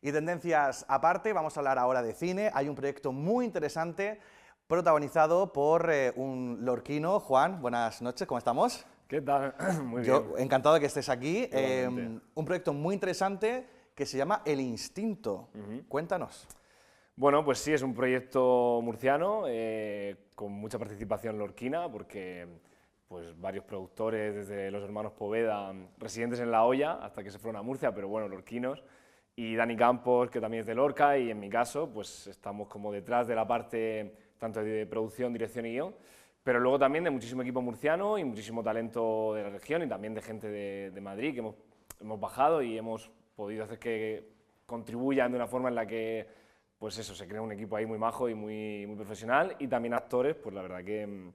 Y tendencias aparte, vamos a hablar ahora de cine. Hay un proyecto muy interesante protagonizado por un lorquino. Juan, buenas noches, ¿cómo estamos? ¿Qué tal? Muy bien. Yo encantado de que estés aquí. Igualmente. Un proyecto muy interesante que se llama El Instinto. Cuéntanos. Bueno, pues sí, es un proyecto murciano con mucha participación lorquina, porque pues varios productores, desde los hermanos Poveda, residentes en La Hoya, hasta que se fueron a Murcia, pero bueno, lorquinos, y Dani Campos, que también es de Lorca, y en mi caso, pues estamos como detrás de la parte tanto de producción, dirección y guión, pero luego también de muchísimo equipo murciano y muchísimo talento de la región y también de gente de Madrid, que hemos bajado y hemos podido hacer que contribuyan de una forma en la que, pues eso, se crea un equipo ahí muy majo y muy profesional, y también actores, pues la verdad que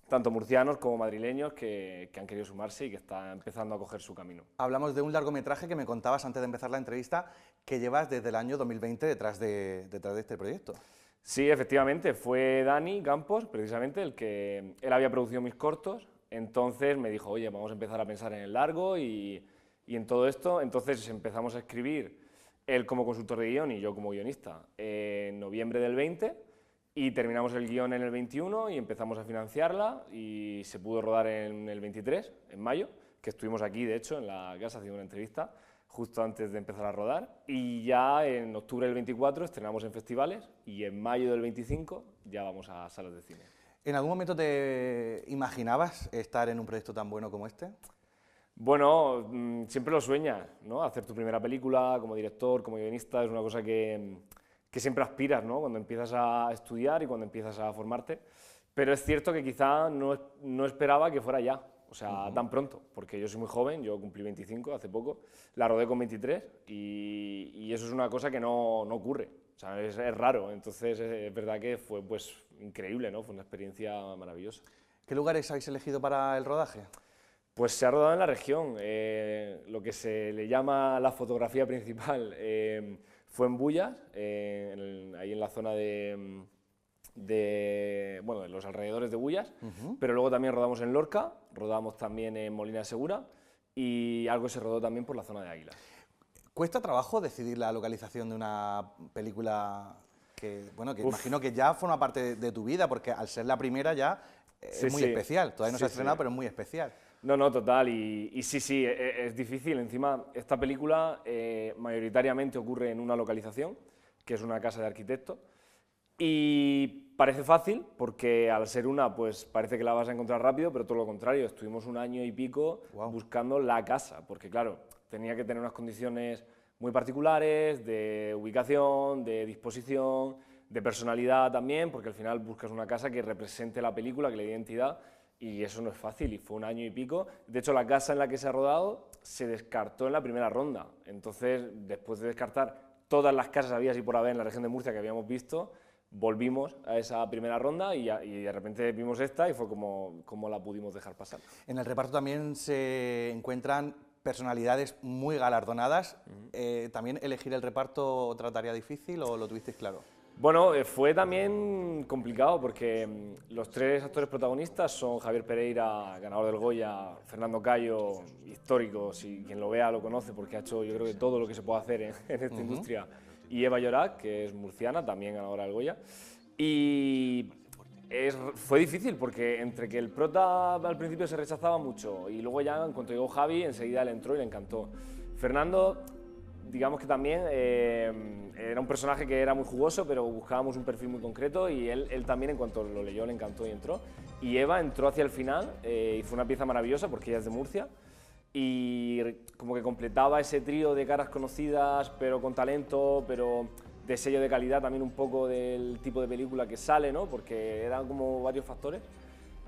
tanto murcianos como madrileños que han querido sumarse y que están empezando a coger su camino. Hablamos de un largometraje que me contabas antes de empezar la entrevista, que llevas desde el año 2020 detrás de este proyecto. Sí, efectivamente, fue Dani Campos, precisamente, él había producido mis cortos, entonces me dijo, oye, vamos a empezar a pensar en el largo y en todo esto. Entonces empezamos a escribir, él como consultor de guión y yo como guionista, en noviembre del 20, y terminamos el guión en el 21 y empezamos a financiarla y se pudo rodar en el 23, en mayo, que estuvimos aquí, de hecho, en la casa haciendo una entrevista justo antes de empezar a rodar, y ya en octubre del 24 estrenamos en festivales y en mayo del 25 ya vamos a salas de cine. ¿En algún momento te imaginabas estar en un proyecto tan bueno como este? Bueno, siempre lo sueñas, ¿no? Hacer tu primera película como director, como guionista, es una cosa que siempre aspiras, ¿no? Cuando empiezas a estudiar y cuando empiezas a formarte, pero es cierto que quizá no esperaba que fuera ya, o sea, tan pronto, porque yo soy muy joven, yo cumplí 25 hace poco, la rodé con 23 y eso es una cosa que no ocurre, o sea, es raro, entonces es verdad que fue pues increíble, ¿no? Fue una experiencia maravillosa. ¿Qué lugares habéis elegido para el rodaje? Pues se ha rodado en la región, lo que se le llama la fotografía principal fue en Bullas, ahí en la zona bueno, de los alrededores de Bullas, pero luego también rodamos en Lorca, rodamos también en Molina de Segura y algo se rodó también por la zona de Águilas. ¿Cuesta trabajo decidir la localización de una película que, bueno, que imagino que ya forma parte de tu vida, porque al ser la primera ya es muy especial, todavía no se ha estrenado, pero es muy especial? No, total, y sí, es difícil. Encima, esta película mayoritariamente ocurre en una localización, que es una casa de arquitectos, y parece fácil, porque al ser una, pues parece que la vas a encontrar rápido, pero todo lo contrario, estuvimos un año y pico buscando la casa, porque claro, tenía que tener unas condiciones muy particulares, de ubicación, de disposición, de personalidad también, porque al final buscas una casa que represente la película, que le dé identidad, y eso no es fácil, y fue un año y pico. De hecho, la casa en la que se ha rodado se descartó en la primera ronda. Entonces, después de descartar todas las casas habidas y por haber en la región de Murcia que habíamos visto, volvimos a esa primera ronda y de repente vimos esta y fue como la pudimos dejar pasar. En el reparto también se encuentran personalidades muy galardonadas. ¿También elegir el reparto otra tarea difícil o lo tuvisteis claro? Bueno, fue también complicado porque los tres actores protagonistas son Javier Pereira, ganador del Goya, Fernando Cayo, histórico, si quien lo vea lo conoce porque ha hecho yo creo que todo lo que se puede hacer en esta industria, y Eva Llorac, que es murciana, también ganadora del Goya. Y fue difícil porque entre que el prota al principio se rechazaba mucho y luego ya en cuanto llegó Javi enseguida le entró y le encantó. Fernando, digamos que también era un personaje que era muy jugoso, pero buscábamos un perfil muy concreto y él también en cuanto lo leyó le encantó y entró. Y Eva entró hacia el final y fue una pieza maravillosa porque ella es de Murcia y como que completaba ese trío de caras conocidas, pero con talento, pero de sello de calidad también un poco del tipo de película que sale, ¿no? Porque eran como varios factores.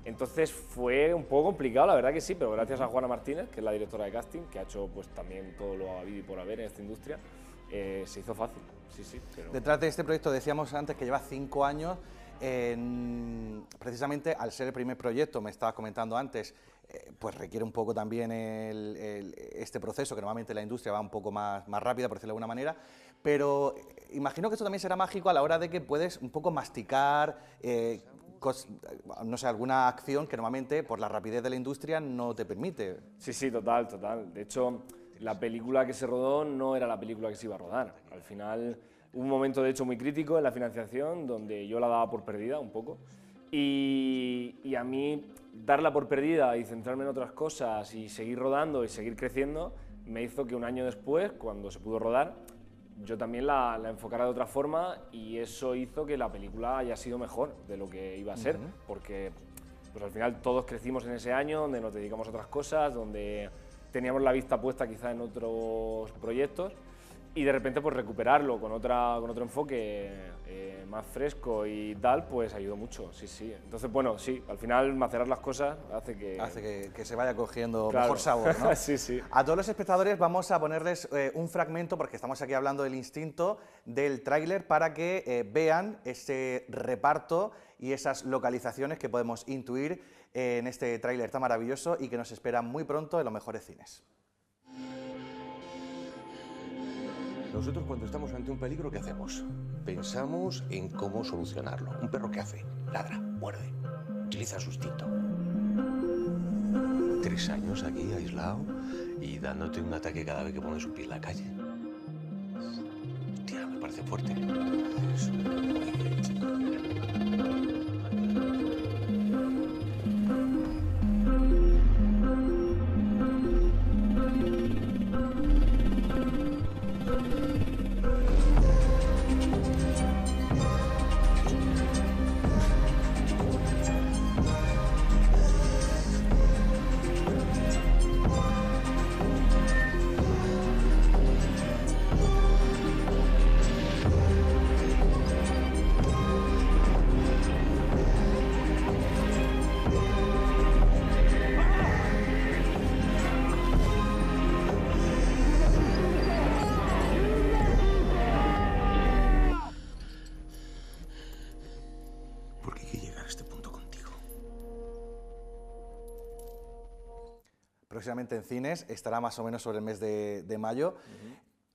Entonces fue un poco complicado, la verdad que sí, pero gracias a Juana Martínez, que es la directora de casting, que ha hecho pues también todo lo habido y por haber en esta industria, se hizo fácil, sí. Pero... Detrás de este proyecto decíamos antes que lleva 5 años, precisamente al ser el primer proyecto, me estabas comentando antes, pues requiere un poco también este proceso, que normalmente la industria va un poco más rápida, por decirlo de alguna manera, pero imagino que esto también será mágico a la hora de que puedes un poco masticar, no sé, alguna acción que normalmente por la rapidez de la industria no te permite. Sí, total. De hecho, la película que se rodó no era la película que se iba a rodar. Al final, hubo un momento de hecho muy crítico en la financiación donde yo la daba por perdida un poco. Y a mí darla por perdida y centrarme en otras cosas y seguir rodando y seguir creciendo me hizo que un año después, cuando se pudo rodar, yo también la enfocara de otra forma y eso hizo que la película haya sido mejor de lo que iba a ser, porque pues al final todos crecimos en ese año, donde nos dedicamos a otras cosas, donde teníamos la vista puesta quizá en otros proyectos y de repente pues recuperarlo con otro enfoque más fresco y tal, pues ayudó mucho, sí, sí. Entonces, bueno, sí, al final macerar las cosas hace que se vaya cogiendo claro. mejor sabor, ¿no? Sí, sí. A todos los espectadores vamos a ponerles un fragmento, porque estamos aquí hablando del instinto, del tráiler, para que vean ese reparto y esas localizaciones que podemos intuir en este tráiler tan maravilloso y que nos espera muy pronto en los mejores cines. Nosotros cuando estamos ante un peligro, ¿qué hacemos? Pensamos en cómo solucionarlo. ¿Un perro qué hace? Ladra, muerde, utiliza su instinto. 3 años aquí, aislado, y dándote un ataque cada vez que pones un pie en la calle. Tía, me parece fuerte. Eso, muy bien, chico. ¿Por qué hay que llegar a este punto contigo? Próximamente en cines, estará más o menos sobre el mes de mayo.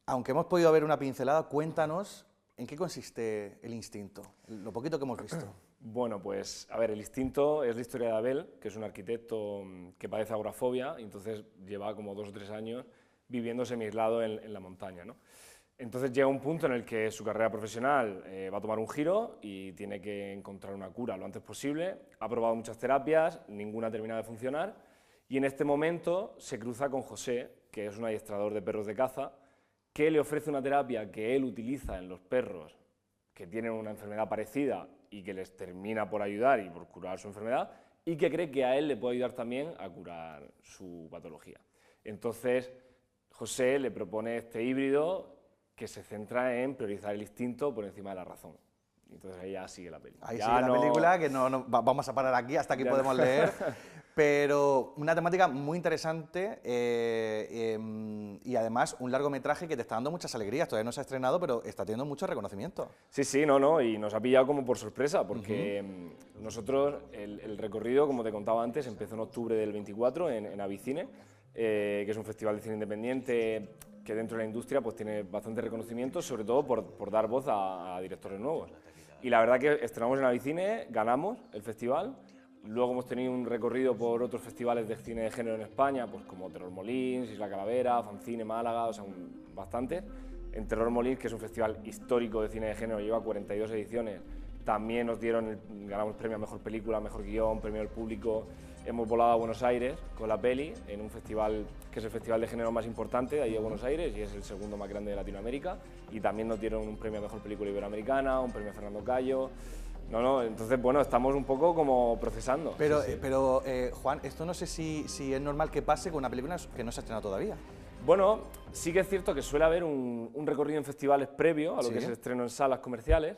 Aunque hemos podido ver una pincelada, cuéntanos en qué consiste El instinto, lo poquito que hemos visto. Bueno, pues, a ver, El instinto es la historia de Abel, que es un arquitecto que padece agorafobia y entonces lleva como 2 o 3 años viviendo semi-aislado en la montaña, ¿no? Entonces llega un punto en el que su carrera profesional va a tomar un giro y tiene que encontrar una cura lo antes posible. Ha probado muchas terapias, ninguna termina de funcionar y en este momento se cruza con José, que es un adiestrador de perros de caza, que le ofrece una terapia que él utiliza en los perros que tienen una enfermedad parecida y que les termina por ayudar y por curar su enfermedad y que cree que a él le puede ayudar también a curar su patología. Entonces José le propone este híbrido que se centra en priorizar el instinto por encima de la razón. Entonces ahí ya sigue la película. Ahí ya sigue la película, que vamos a parar aquí, hasta aquí Ya podemos leer. Pero una temática muy interesante y además un largometraje que te está dando muchas alegrías. Todavía no se ha estrenado, pero está teniendo mucho reconocimiento. Sí, sí, no, y nos ha pillado como por sorpresa, porque nosotros, el recorrido, como te contaba antes, empezó en octubre del 24 en Avicine, que es un festival de cine independiente que dentro de la industria pues tiene bastante reconocimiento, sobre todo por dar voz a directores nuevos. Y la verdad que estrenamos en Avicine, ganamos el festival, luego hemos tenido un recorrido por otros festivales de cine de género en España, pues como Terror Molins, Isla Calavera, Fancine Málaga, o sea, bastantes. En Terror Molins, que es un festival histórico de cine de género, lleva 42 ediciones, también nos ganamos el premio a Mejor Película, Mejor Guión, Premio del Público. Hemos volado a Buenos Aires con la peli, en un festival que es el festival de género más importante de ahí de Buenos Aires y es el segundo más grande de Latinoamérica. Y también nos dieron un premio a Mejor Película Iberoamericana, un premio a Fernando Cayo. Entonces, bueno, estamos un poco como procesando. Pero, sí. Juan, esto no sé si es normal que pase con una película que no se ha estrenado todavía. Bueno, sí que es cierto que suele haber un recorrido en festivales previo a lo que es el estreno en salas comerciales,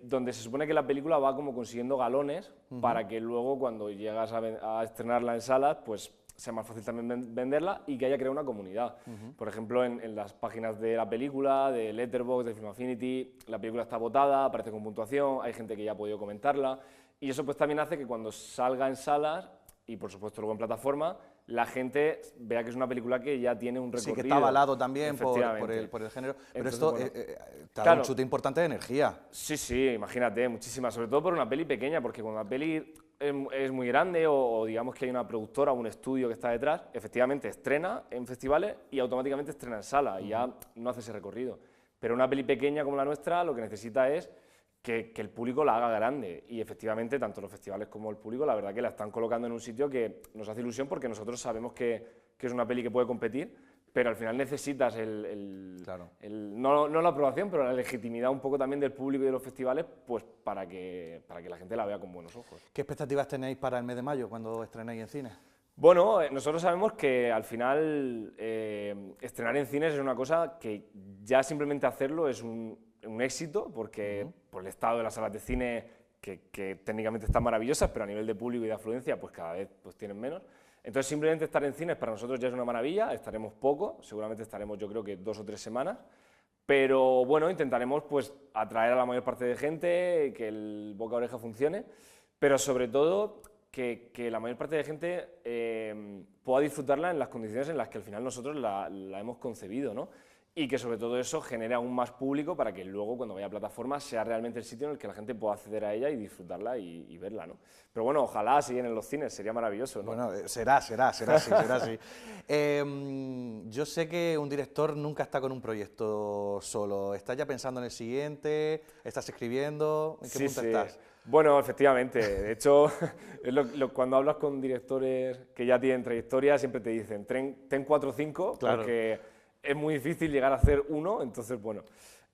donde se supone que la película va como consiguiendo galones para que luego cuando llegas a estrenarla en salas, pues sea más fácil también venderla y que haya creado una comunidad. Por ejemplo, en las páginas de la película, de Letterboxd, de Film Affinity, la película está votada, aparece con puntuación, hay gente que ya ha podido comentarla y eso pues también hace que cuando salga en salas y por supuesto luego en plataforma, la gente vea que es una película que ya tiene un recorrido. Sí, que está avalado también por el género. Pero entonces, esto bueno, te da un chute importante de energía. Sí, imagínate, muchísima, sobre todo por una peli pequeña, porque cuando la peli es muy grande o digamos que hay una productora o un estudio que está detrás, efectivamente estrena en festivales y automáticamente estrena en sala y ya no hace ese recorrido. Pero una peli pequeña como la nuestra lo que necesita es que el público la haga grande y efectivamente tanto los festivales como el público la verdad que la están colocando en un sitio que nos hace ilusión porque nosotros sabemos que es una peli que puede competir, pero al final necesitas no la aprobación, pero la legitimidad un poco también del público y de los festivales pues para que la gente la vea con buenos ojos. ¿Qué expectativas tenéis para el mes de mayo cuando estrenéis en cine? Bueno, nosotros sabemos que al final estrenar en cines es una cosa que ya simplemente hacerlo es un éxito, porque por el estado de las salas de cine, que técnicamente están maravillosas, pero a nivel de público y de afluencia, pues cada vez pues, tienen menos. Entonces, simplemente estar en cines para nosotros ya es una maravilla, estaremos poco, seguramente estaremos yo creo que 2 o 3 semanas, pero bueno, intentaremos pues atraer a la mayor parte de gente, que el boca a oreja funcione, pero sobre todo que la mayor parte de gente pueda disfrutarla en las condiciones en las que al final nosotros la hemos concebido, ¿no? Y que sobre todo eso genere aún más público para que luego cuando vaya a plataforma sea realmente el sitio en el que la gente pueda acceder a ella y disfrutarla y verla, ¿no? Pero bueno, ojalá siguen en los cines, sería maravilloso, ¿no? Bueno, será así, será así. Yo sé que un director nunca está con un proyecto solo. ¿Estás ya pensando en el siguiente? ¿Estás escribiendo? ¿En qué punto estás? Bueno, efectivamente. De hecho, cuando hablas con directores que ya tienen trayectoria, siempre te dicen, ten 4 o 5, claro, porque es muy difícil llegar a hacer uno, entonces, bueno.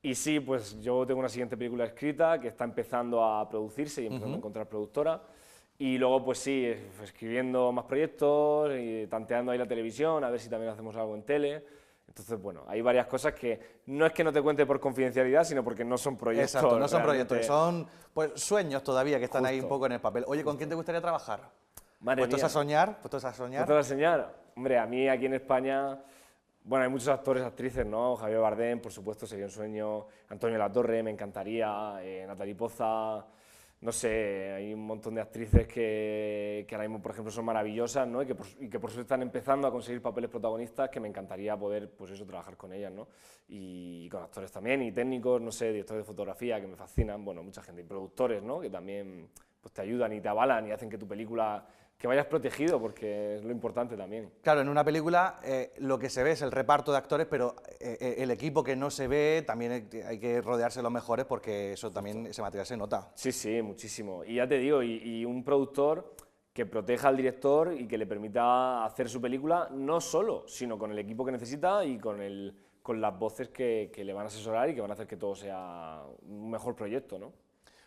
Y sí, pues yo tengo una siguiente película escrita que está empezando a producirse y empezando a encontrar productora. Y luego, pues sí, escribiendo más proyectos y tanteando ahí la televisión, a ver si también hacemos algo en tele. Entonces, bueno, hay varias cosas que no es que no te cuente por confidencialidad, sino porque no son proyectos. Exacto, no son realmente... proyectos, son pues, sueños todavía que están Justo. ahí un poco en el papel. Oye, ¿con quién te gustaría trabajar? Madre ¿Puestos mía. a soñar? ¿Puestos a soñar? ¿Puestos a soñar? Hombre, a mí aquí en España... Bueno, hay muchos actores, actrices, ¿no? Javier Bardem, por supuesto, sería un sueño. Antonio Latorre, me encantaría. Natalie Poza, no sé, hay un montón de actrices que ahora mismo, por ejemplo, son maravillosas, ¿no? Y que por suerte están empezando a conseguir papeles protagonistas que me encantaría poder, pues eso, trabajar con ellas, ¿no? Y con actores también, y técnicos, no sé, directores de fotografía que me fascinan, bueno, mucha gente, y productores, ¿no? Que también pues, te ayudan y te avalan y hacen que tu película... que vayas protegido, porque es lo importante también. Claro, en una película lo que se ve es el reparto de actores, pero el equipo que no se ve también hay que rodearse de los mejores porque eso también, ese material se nota. Sí, sí, muchísimo. Y ya te digo, y un productor que proteja al director y que le permita hacer su película no solo, sino con el equipo que necesita y con las voces que le van a asesorar y que van a hacer que todo sea un mejor proyecto, ¿no?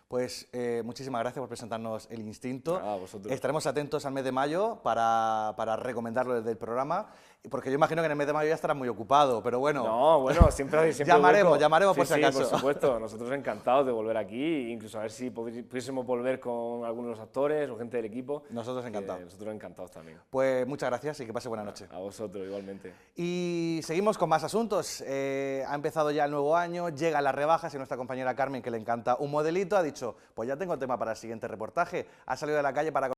Pues muchísimas gracias por presentarnos El Instinto. Nada, vosotros. Estaremos atentos al mes de mayo para recomendarlo desde el programa, porque yo imagino que en el mes de mayo ya estarás muy ocupado, pero bueno. No, bueno, siempre llamaremos por si sí, acaso. por supuesto, nosotros encantados de volver aquí, incluso a ver si pudiésemos volver con algunos de los actores o gente del equipo. Nosotros encantados. Nosotros encantados también. Pues muchas gracias y que pase buena noche. A vosotros igualmente. Y seguimos con más asuntos. Ha empezado ya el nuevo año, llegan las rebajas y nuestra compañera Carmen, que le encanta un modelito, ha dicho, pues ya tengo tema para el siguiente reportaje. Ha salido de la calle para